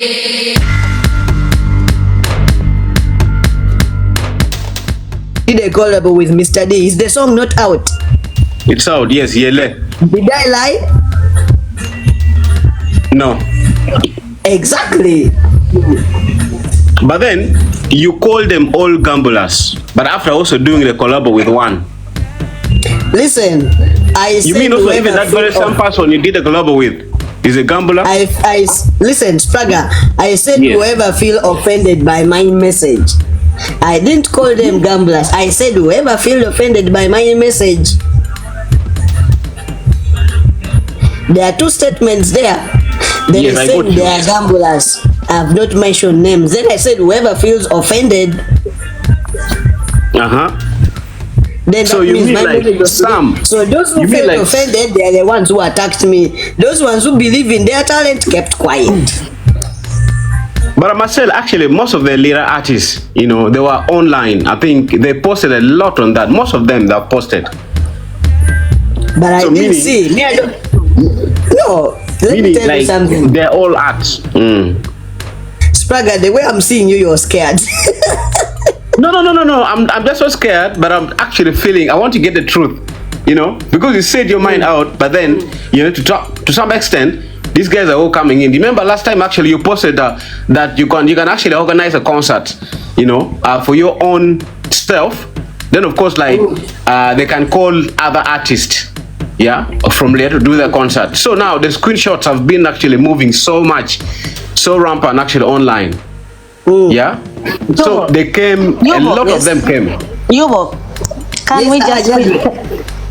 Did a collab with Mr. D. Is the song not out? It's out, yes, yele. Did I lie? No. Exactly. But then you call them all gamblers. But after also doing the collab with one. Listen, You mean also even that very same person you did a collab with is a gambler? Listen, Spragga, I said Yes. whoever feel offended by my message. I didn't call them gamblers. I said whoever feel offended by my message. There are two statements there. Then Yes, I I said got you. they are gamblers. I have not mentioned names. Then I said whoever feels offended. Then So that you means mean my like message was some? so those who You mean felt like- offended, they are the ones who attacked me. Those ones who believe in their talent kept quiet. But I must say, actually, most of the leader artists, you know, they were online. I think they posted a lot on that. Most of them they have posted. But I So didn't meaning- see. Me, I don't. No, let me Meaning, tell you like, something. they're all arts. Spragga, the way I'm seeing you, you're scared. No. I'm just so scared, but I'm actually feeling I want to get the truth, you know, because you said your mind out, but then you know to talk to some extent. These guys are all coming in. Remember last time actually you posted that you can actually organize a concert, you know, for your own self. Then of course like they can call other artists, yeah, from there to do their concert. So now the screenshots have been actually moving so much, so rampant actually online. Yeah. So they came. A lot of them came. Yubu,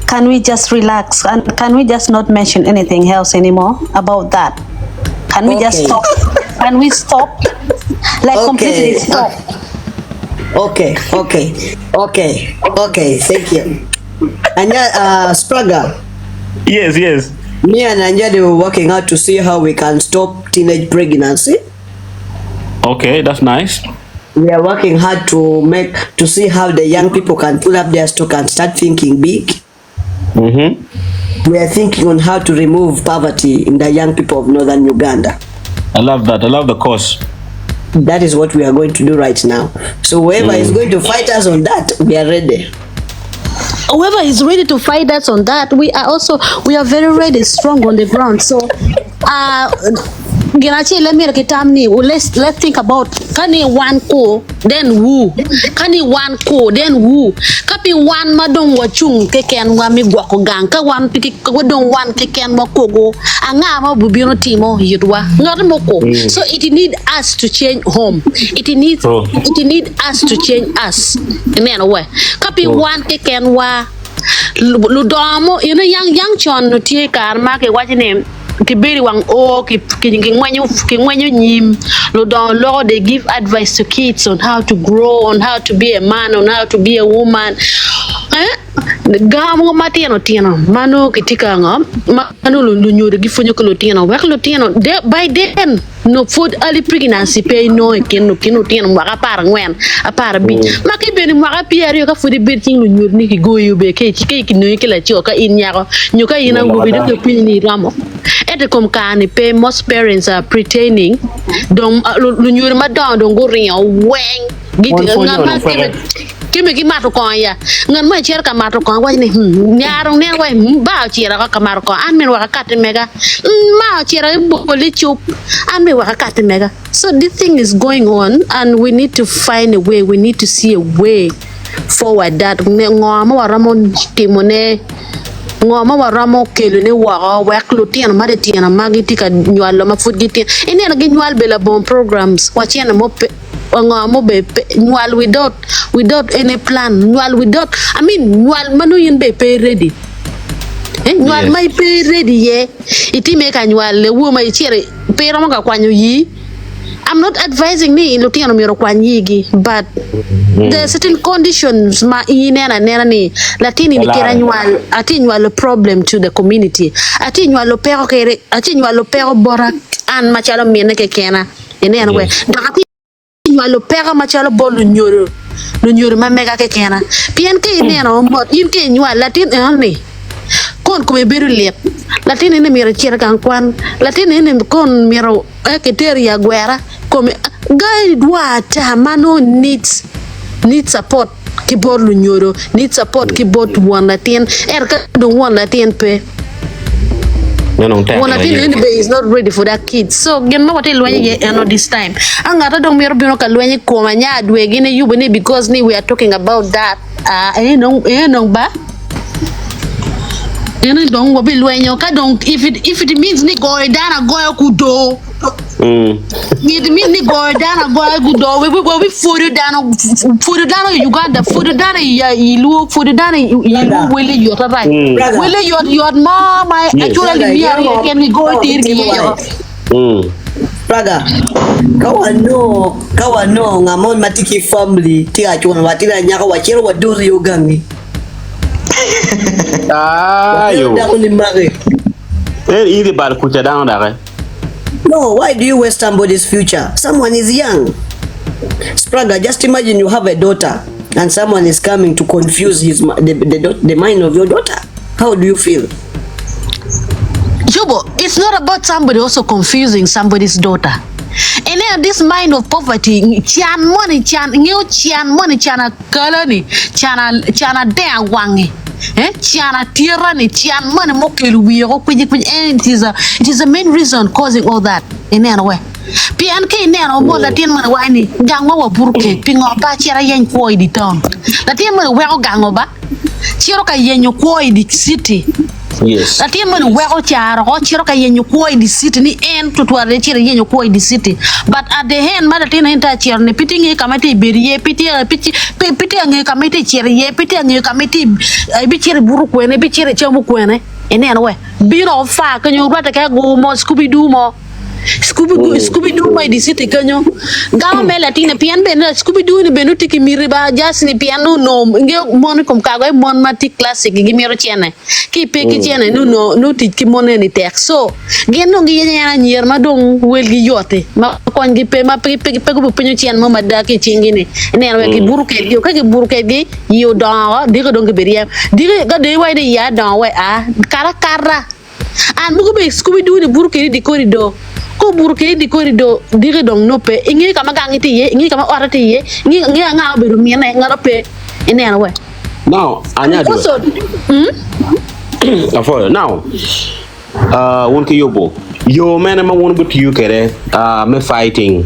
can we just relax and can we just not mention anything else anymore about that? Can we just stop? Can we stop? Like completely stop. Okay. Thank you. And Spragga, Yes. me and Anja, they were working out to see how we can stop teenage pregnancy. Okay, that's nice. We are working hard to see how the young people can pull up their stock and start thinking big. We are thinking on how to remove poverty in the young people of northern Uganda. I love that. I love the cause. That is what we are going to do right now. So whoever is going to fight us on that, we are ready. Whoever is ready to fight us on that, we are very ready, strong on the ground. So let's think about can he one ko then who can he one ko then who kapi one madong wachung keken wa mi gwa ko gang ka one piki ko don one keken mo kogo anga ma bubino timo yidwa ngar mo ko. So it need us to change home. It need us to change us in any way kapi one keken wa ludomo you know young chon no tie kar ma ke wachi name kibiri wang o kingwenyu nyim lo they give advice to kids on how to grow, on how to be a man, on how to be a woman. Gamo matiano tiano mano kitika ngam mano lu nyure gifonyo ko tiano wak lo tiano by then no food early pregnancy pay no kino tiano waka par ngwen apar bi maki beni waka piero ka food bir ting lu nyur ni ki goyo be ke no ki la chi ka in nyako nyuka ina go bi de pin ni ramo et comme kani pay most parents are pretending donc lu nyur ma don go rio weng giti ngam kimi ki mato ko ya ngan ma cher ka mato ko wa ni nyarong ne wa ba cher ka mato ko an men wa ka kat mega ma cher bo li chup an me wa ka kat mega. So this thing is going on and we need to find a way, we need to see a way forward that ngoma wa ramon timone ngoma wa ramo kelu ne wa klo tiana ma de tiana magiti ka nywalo ma fut giti ene na ginywal bela bon programs wa tiana mo ngoma be nywal without any plan nywal without I mean nywal manu yin be pay ready nywal mai pay ready ye iti me ka nywal le wo mai chere pay ro ga kwanyo yi. I'm not advising ni looking miro kwanyigi, but there are certain conditions ma inena nena ni latini ni kera nywal ati nywal problem to the community ati nywal pero kere ati nywal pero bora an machalo mene ke kena ene we ati nywal pero machalo bolu nyoro ma mega ke kena pien ke ene no mo in ke nywal latin ni kon ko be beru lep Latin in the mirror kwan, Latin in the con mirror eketeria guerra, come guy what mano needs support keyboard lunyoro, needs support keyboard one Latin, erka don't want Latin pay. One Latin is not ready for that kid. So get what this time. I'm not don't mirror Biroka Komanya Dwegine Yubu because we are talking about that. Ba. Don't go be don't if it means ni go down go kudo. It means ni go down go kudo. We go food down Uganda, food down you food down you will you right. Will your mom actually here can we go to Spragga, kawa no ngamon matiki family tia chuna watira nyaka wachero waduri yogangi. Yo. Easy bad kucha down there. No, why do you waste somebody's future? Someone is young. Spragga, just imagine you have a daughter and someone is coming to confuse the mind of your daughter. How do you feel? Yubu, it's not about somebody also confusing somebody's daughter. And then this mind of poverty, chan money, chan colony, chana dea wangi. Chana tyranny, chan money mokelu we and it is a main reason causing all that in any way. PNK neno mo Latin man wani gango wa burke pingo ba chira yen ko di town. Latin man we gango ba chiro ka yen ko di city. Yes. Latin man we chara ho chiro ka yen ko di city ni en to tware chira yen ko di city. But at the end Latin enta chira ne pitingi kamati berie piti nge kamati chira ye piti nge kamati bi chira burku ne bi chira chamu ko ne ene we biro fa kanyo rata ka go mo Scooby Doo mo Scooby Doo my di city kanyo gawa me Latina pian ben Scooby Doo ni benu tiki miriba jas ni piano no nge mon kom ka go mon mati classic gi mero chene ki pe ki chene no tiki mon ni tek so gen no ngi nyana nyer ma dong wel gi yote ma kon gi pe ma pe go penyo chen mo ma da ki chingi ni ne we ki buru ke yo ka gi buru ke gi yo da di ko dong beriam di ga de way de ya da we a kara an mugo be Scooby Doo ni buru ke di corridor ko burke di corridor dire dong nope ingi kama gangiti ye ingi kama orati ye ingi nga be rumiene ngarope ene anwe now anya do afo now won ke yobo yo mena ma won but you kere me fighting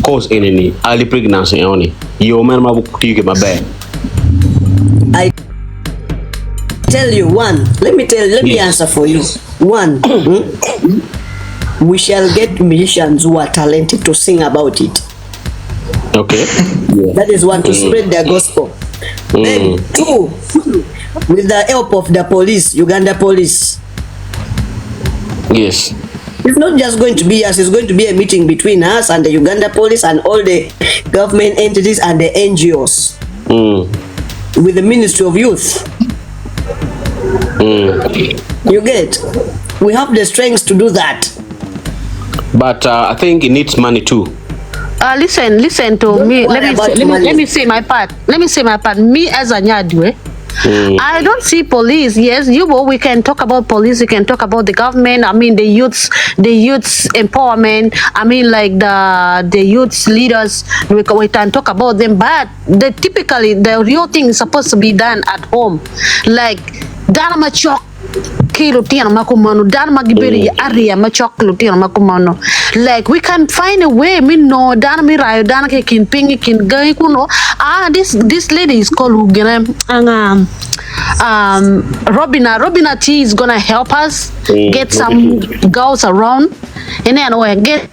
cause enemy early pregnancy only yo mena ma bu ti ke mabe I tell you one, let me answer for you. One, we shall get musicians who are talented to sing about it. Okay. Yeah. That is one, to spread their gospel. Then two, with the help of the police, Uganda police. Yes. It's not just going to be us, it's going to be a meeting between us and the Uganda police and all the government entities and the NGOs. With the Ministry of Youth. You get? We have the strength to do that. But I think it needs money too. Listen to me. Let me say my part. Me as a Nyadwe, I don't see police. Yes, we can talk about police. We can talk about the government. I mean, the youths empowerment. I mean, like the youths leaders. We can talk about them. But typically, the real thing is supposed to be done at home. Like Dana Machok. Kilo tiano makumano dan magiberi area machok kilo tiano makumano. Like we can find a way. Me no dan mi rayo dan ke kin pingi kin gai kuno. This lady is called Robina T is gonna help us get some girls around. And then we get